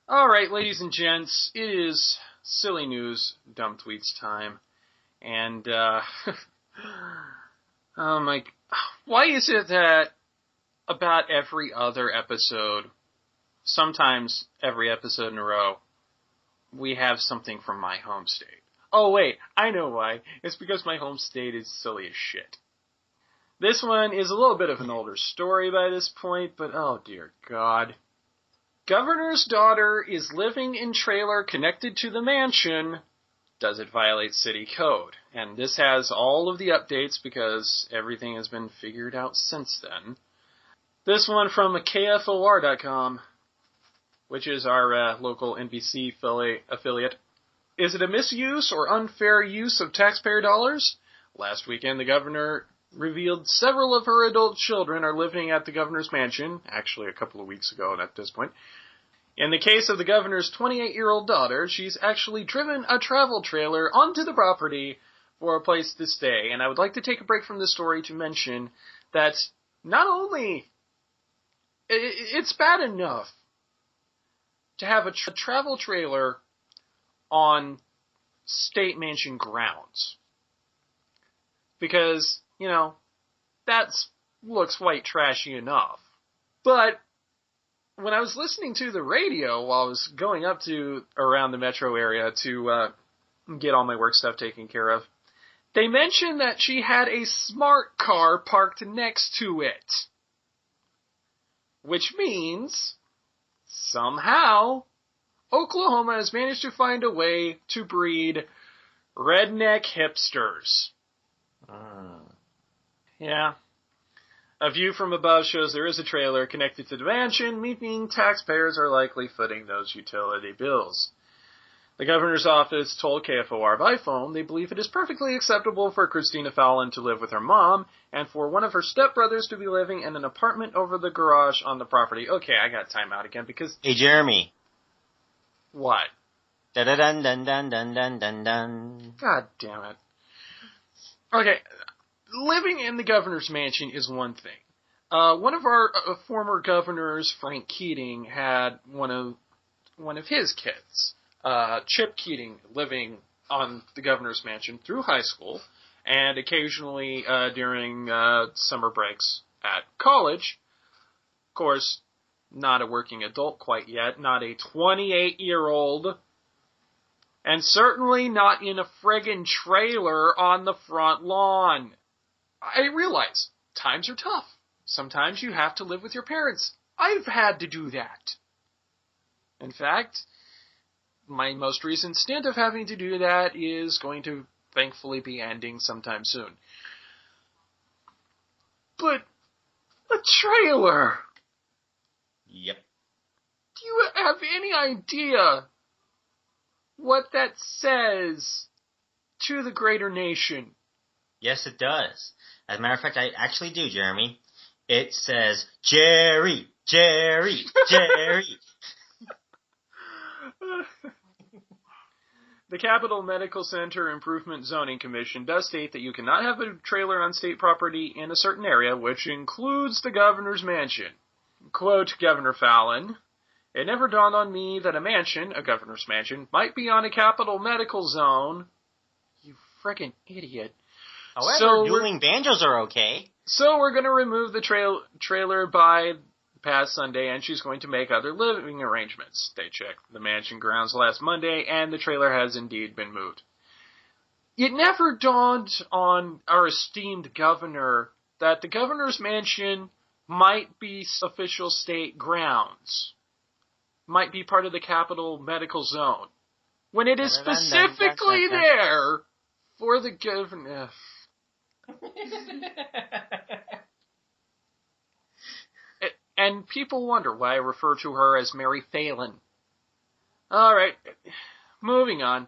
All right, ladies and gents, it is silly news, dumb tweets time, and oh my, why is it that about every other episode, sometimes every episode in a row, we have something from my home state? Oh wait, I know why. It's because my home state is silly as shit. This one is a little bit of an older story by this point, but oh dear God. Governor's daughter is living in trailer connected to the mansion. Does it violate city code? And this has all of the updates because everything has been figured out since then. This one from KFOR.com, which is our local NBC affiliate. Is it a misuse or unfair use of taxpayer dollars? Last weekend, the governor revealed several of her adult children are living at the governor's mansion, actually a couple of weeks ago at this point. In the case of the governor's 28-year-old daughter, she's actually driven a travel trailer onto the property for a place to stay. And I would like to take a break from this story to mention that not only it's bad enough to have a travel trailer on state mansion grounds, because, you know, that looks white trashy enough. But when I was listening to the radio while I was going up to around the metro area to get all my work stuff taken care of, they mentioned that she had a smart car parked next to it. Which means, somehow, Oklahoma has managed to find a way to breed redneck hipsters. Yeah. A view from above shows there is a trailer connected to the mansion, meaning taxpayers are likely footing those utility bills. The governor's office told KFOR by phone they believe it is perfectly acceptable for Christina Fallon to live with her mom and for one of her stepbrothers to be living in an apartment over the garage on the property. Okay, I got time out again because... Hey, Jeremy. What? Dun-dun-dun-dun-dun-dun-dun. God damn it. Okay, living in the governor's mansion is one thing. One of our former governors, Frank Keating, had one of his kids, Chip Keating, living on the governor's mansion through high school, and occasionally during summer breaks at college. Of course, not a working adult quite yet, not a 28-year-old, and certainly not in a friggin' trailer on the front lawn. I realize times are tough. Sometimes you have to live with your parents. I've had to do that. In fact, my most recent stint of having to do that is going to thankfully be ending sometime soon. But a trailer. Yep. Do you have any idea what that says to the greater nation? Yes, it does. As a matter of fact, I actually do, Jeremy. It says, Jerry, Jerry, Jerry. The Capital Medical Center Improvement Zoning Commission does state that you cannot have a trailer on state property in a certain area, which includes the governor's mansion. Quote, Governor Fallon, it never dawned on me that a mansion, a governor's mansion, might be on a capital medical zone. You frickin' idiot. However, dueling banjos are okay. So we're going to remove the trailer by past Sunday, and she's going to make other living arrangements. They checked the mansion grounds last Monday, and the trailer has indeed been moved. It never dawned on our esteemed governor that the governor's mansion might be official state grounds, might be part of the capital medical zone, when it is specifically there for the governor. And people wonder why I refer to her as Mary Phelan. Alright, moving on.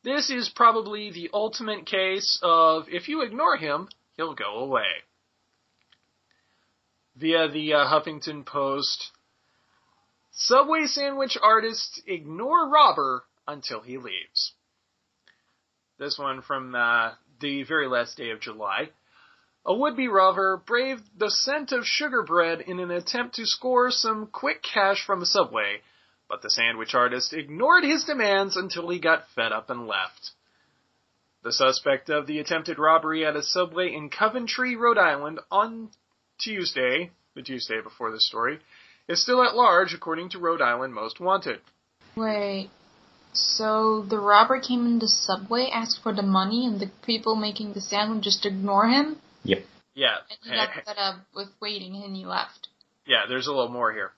This is probably the ultimate case of if you ignore him, he'll go away. Via the Huffington Post, Subway sandwich artists ignore robber until he leaves. This one from the very last day of July. A would-be robber braved the scent of sugar bread in an attempt to score some quick cash from a Subway, But the sandwich artist ignored his demands until he got fed up and left. The suspect of the attempted robbery at a Subway in Coventry, Rhode Island on Tuesday, the Tuesday before this story, is still at large according to Rhode Island Most Wanted. Wait, so the robber came into Subway, asked for the money, and the people making the sandwich just ignore him? Yep. Yeah. And he got fed up with waiting and he left. Yeah, there's a little more here.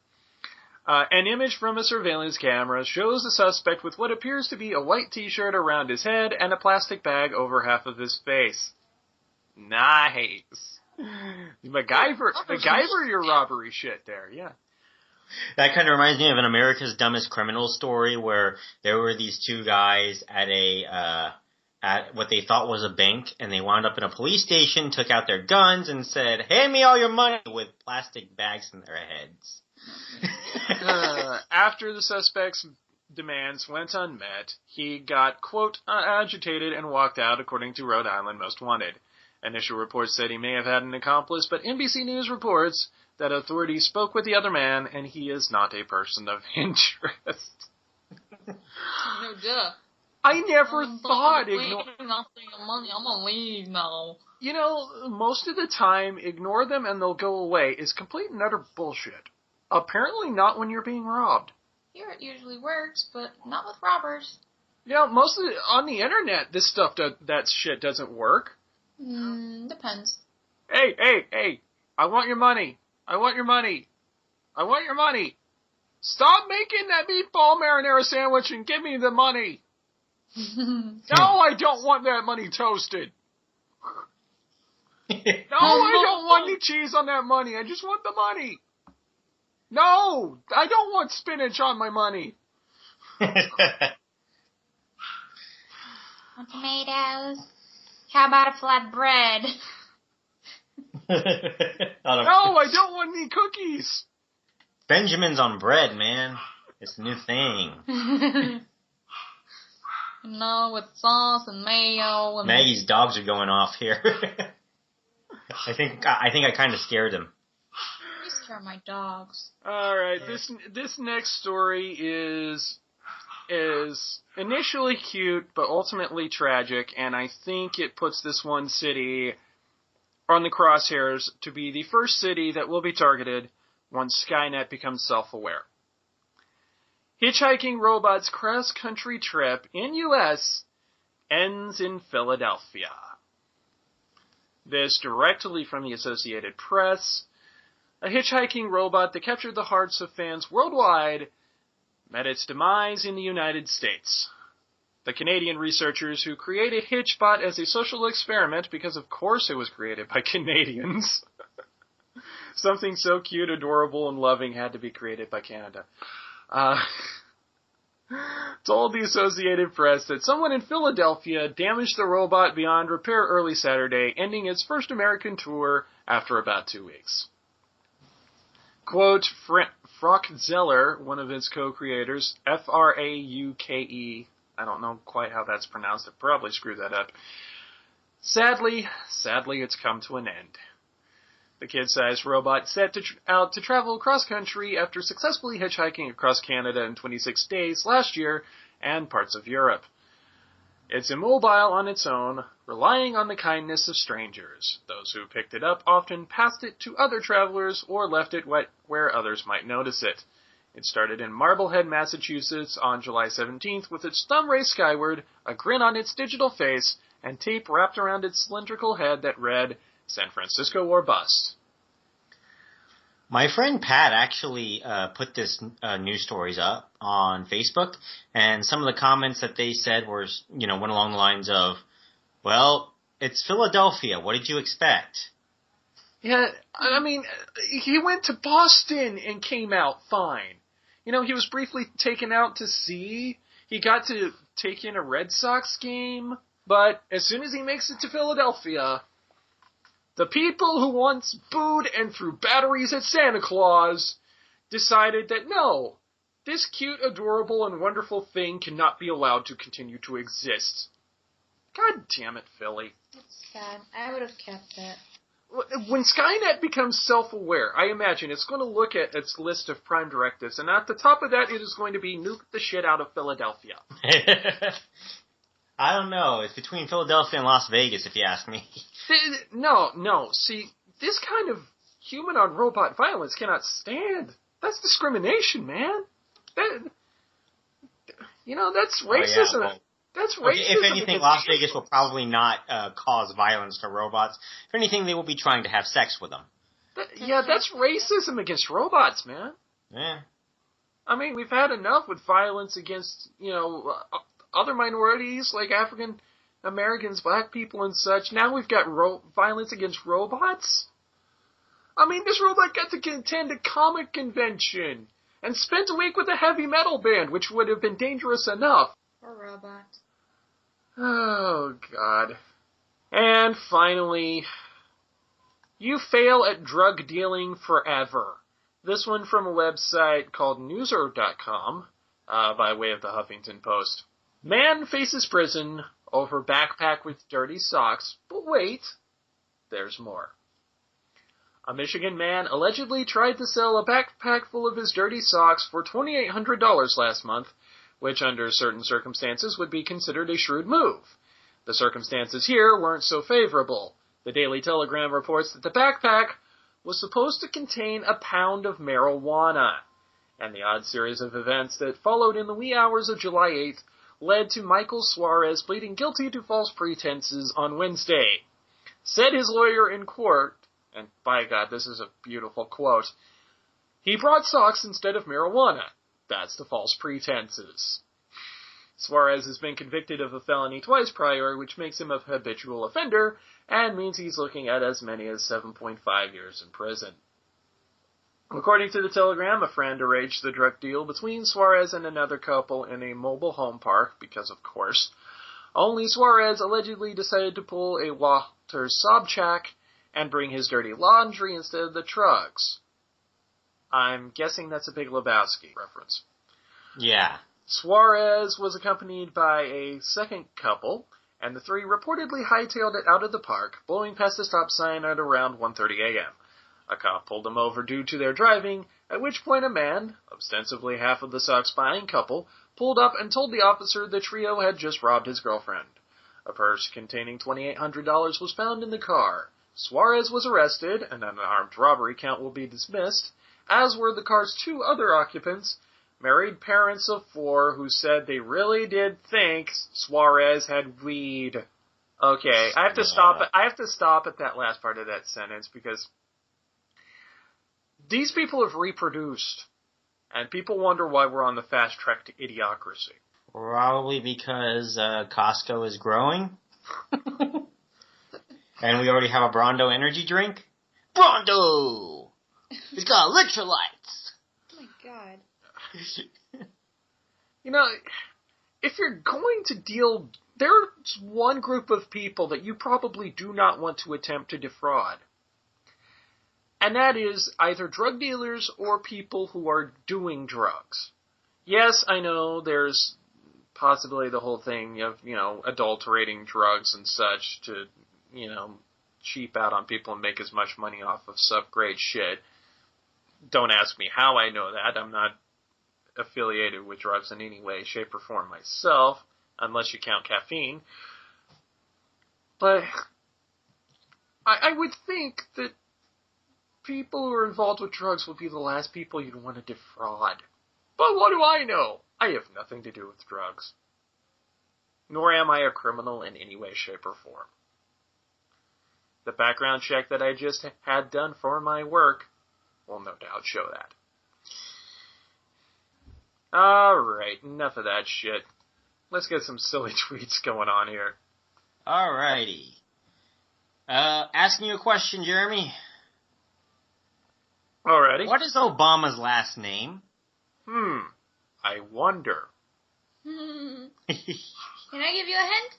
An image from a surveillance camera shows the suspect with what appears to be a white t-shirt around his head and a plastic bag over half of his face. Nice. MacGyver your robbery shit there, yeah. That kind of reminds me of an America's Dumbest Criminal story where there were these two guys at what they thought was a bank, and they wound up in a police station, took out their guns, and said, "Hand me all your money," with plastic bags in their heads. After the suspect's demands went unmet, he got, quote, agitated and walked out, according to Rhode Island Most Wanted. Initial reports said he may have had an accomplice, but NBC News reports that authorities spoke with the other man, and he is not a person of interest. No, duh. I never thought money. I'm gonna leave now. You know, most of the time, ignore them and they'll go away is complete and utter bullshit. Apparently not when you're being robbed. Here it usually works, but not with robbers. Yeah, most of on the internet, this stuff, that shit doesn't work. Depends. Hey, I want your money. I want your money. I want your money. Stop making that meatball marinara sandwich and give me the money. No, I don't want that money toasted. No, I don't want any cheese on that money. I just want the money. No, I don't want spinach on my money. Want tomatoes? How about a flat bread? No, I don't want any cookies. Benjamin's on bread, man. It's a new thing. No, with sauce and mayo. And Maggie's dogs are going off here. I think I kind of scared him. I scare my dogs. All right, this next story is initially cute, but ultimately tragic, and I think it puts this one city on the crosshairs to be the first city that will be targeted once Skynet becomes self-aware. Hitchhiking Robots' cross-country trip in U.S. ends in Philadelphia. This directly from the Associated Press. A hitchhiking robot that captured the hearts of fans worldwide met its demise in the United States. The Canadian researchers who created Hitchbot as a social experiment, because of course it was created by Canadians. Something so cute, adorable, and loving had to be created by Canada. Told the Associated Press that someone in Philadelphia damaged the robot beyond repair early Saturday, ending its first American tour after about 2 weeks. Quote, Frock Zeller, one of its co-creators, Frauke, I don't know quite how that's pronounced, I probably screwed that up. Sadly, it's come to an end. The kid-sized robot set out to travel cross-country after successfully hitchhiking across Canada in 26 days last year and parts of Europe. It's immobile on its own, relying on the kindness of strangers. Those who picked it up often passed it to other travelers or left it where others might notice it. It started in Marblehead, Massachusetts on July 17th with its thumb raised skyward, a grin on its digital face, and tape wrapped around its cylindrical head that read, San Francisco or bust. My friend Pat actually put this news stories up on Facebook, and some of the comments that they said were, went along the lines of, well, it's Philadelphia. What did you expect? Yeah, I mean, he went to Boston and came out fine. He was briefly taken out to sea. He got to take in a Red Sox game. But as soon as he makes it to Philadelphia, the people who once booed and threw batteries at Santa Claus decided that no, this cute, adorable, and wonderful thing cannot be allowed to continue to exist. God damn it, Philly. That's sad. I would have kept it. when Skynet becomes self-aware, I imagine it's going to look at its list of prime directives, and at the top of that, it is going to be nuke the shit out of Philadelphia. I don't know. It's between Philadelphia and Las Vegas, if you ask me. No. See, this kind of human-on-robot violence cannot stand. That's discrimination, man. That's racism. Well, that's racism. If anything, Las Vegas will probably not cause violence to robots. If anything, they will be trying to have sex with them. That's racism against robots, man. Yeah. I mean, we've had enough with violence against, other minorities like African Americans, black people, and such. Now we've got violence against robots? I mean, this robot got to attend a comic convention and spent a week with a heavy metal band, which would have been dangerous enough. Or robot. Oh, God. And finally, you fail at drug dealing forever. This one from a website called Newser.com, by way of the Huffington Post. Man faces prison over backpack with dirty socks, but wait, there's more. A Michigan man allegedly tried to sell a backpack full of his dirty socks for $2,800 last month, which under certain circumstances would be considered a shrewd move. The circumstances here weren't so favorable. The Daily Telegram reports that the backpack was supposed to contain a pound of marijuana, and the odd series of events that followed in the wee hours of July 8th led to Michael Suarez pleading guilty to false pretenses on Wednesday. Said his lawyer in court, and by God, this is a beautiful quote, "He brought socks instead of marijuana. That's the false pretenses." Suarez has been convicted of a felony twice prior, which makes him a habitual offender, and means he's looking at as many as 7.5 years in prison. According to the Telegram, a friend arranged the drug deal between Suarez and another couple in a mobile home park, because of course. Only Suarez allegedly decided to pull a Walter Sobchak and bring his dirty laundry instead of the drugs. I'm guessing that's a Big Lebowski reference. Yeah. Suarez was accompanied by a second couple, and the three reportedly hightailed it out of the park, blowing past the stop sign at around 1:30 a.m. A cop pulled them over due to their driving, at which point a man, ostensibly half of the socks-buying couple, pulled up and told the officer the trio had just robbed his girlfriend. A purse containing $2,800 was found in the car. Suarez was arrested, and an armed robbery count will be dismissed, as were the car's two other occupants, married parents of 4 who said they really did think Suarez had weed. Okay, I have to stop at that last part of that sentence, because these people have reproduced, and people wonder why we're on the fast track to idiocracy. Probably because Costco is growing. And we already have a Brondo energy drink. Brondo! It's got electrolytes! Oh my God. If you're going to deal, there's one group of people that you probably do not want to attempt to defraud. And that is either drug dealers or people who are doing drugs. Yes, I know there's possibly the whole thing of, adulterating drugs and such to, cheap out on people and make as much money off of sub-grade shit. Don't ask me how I know that. I'm not affiliated with drugs in any way, shape, or form myself, unless you count caffeine. But I would think that people who are involved with drugs would be the last people you'd want to defraud. But what do I know? I have nothing to do with drugs. Nor am I a criminal in any way, shape, or form. The background check that I just had done for my work will no doubt show that. Alright, enough of that shit. Let's get some silly tweets going on here. Alrighty. Asking you a question, Jeremy. Alrighty. What is Obama's last name? I wonder. Can I give you a hint?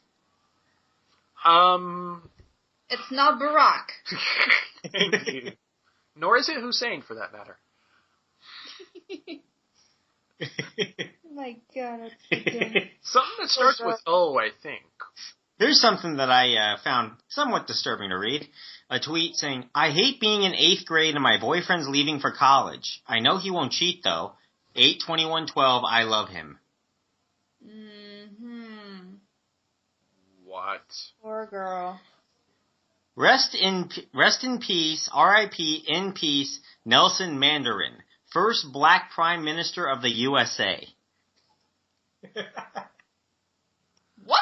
It's not Barack. Thank you. Nor is it Hussein, for that matter. Oh my God, that's so good. Something that starts with O, I think. There's something that I found somewhat disturbing to read. a tweet saying, I hate being in 8th grade and my boyfriend's leaving for college. I know he won't cheat, though. 8/21/12, I love him. Mm-hmm. What? Poor girl. Rest in peace, R.I.P. in peace, Nelson Mandarin, first black prime minister of the USA. What?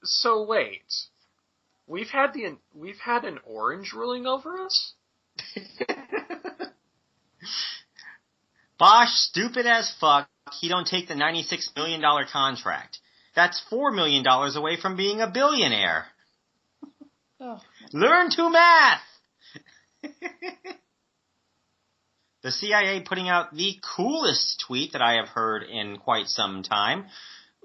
So wait. We've had an orange ruling over us? Bosch, stupid as fuck, he don't take the $96 million contract. That's $4 million away from being a billionaire. Oh. Learn to math! The CIA putting out the coolest tweet that I have heard in quite some time.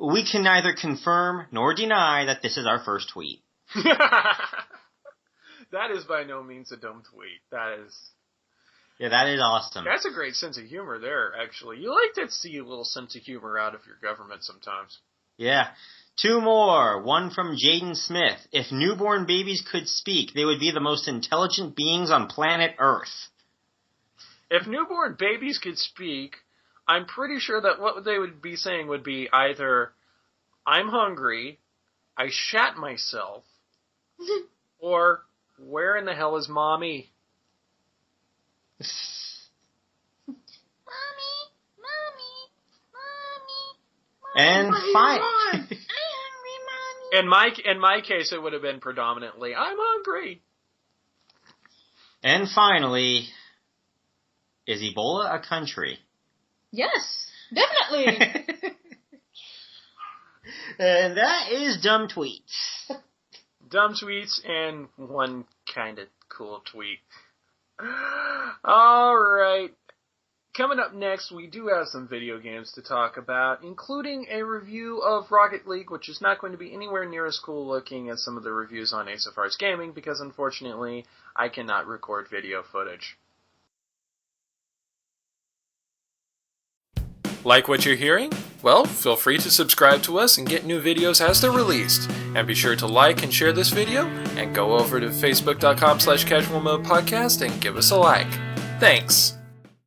We can neither confirm nor deny that this is our first tweet. That is by no means a dumb tweet. Yeah, that is awesome. That's a great sense of humor there, actually. You like to see a little sense of humor out of your government sometimes. Yeah. 2 more. One from Jaden Smith. If newborn babies could speak, they would be the most intelligent beings on planet Earth. If newborn babies could speak, I'm pretty sure that what they would be saying would be either, I'm hungry, I shat myself, or, where in the hell is mommy? And In my case, it would have been predominantly, I'm hungry. And finally, is Ebola a country? Yes, definitely. And that is dumb tweets. Dumb tweets and one kind of cool tweet. Alright. Coming up next, we do have some video games to talk about, including a review of Rocket League, which is not going to be anywhere near as cool looking as some of the reviews on Ace of Hearts Gaming, because unfortunately, I cannot record video footage. Like what you're hearing? Well, feel free to subscribe to us and get new videos as they're released. And be sure to like and share this video, and go over to facebook.com/casualmodepodcast and give us a like. Thanks!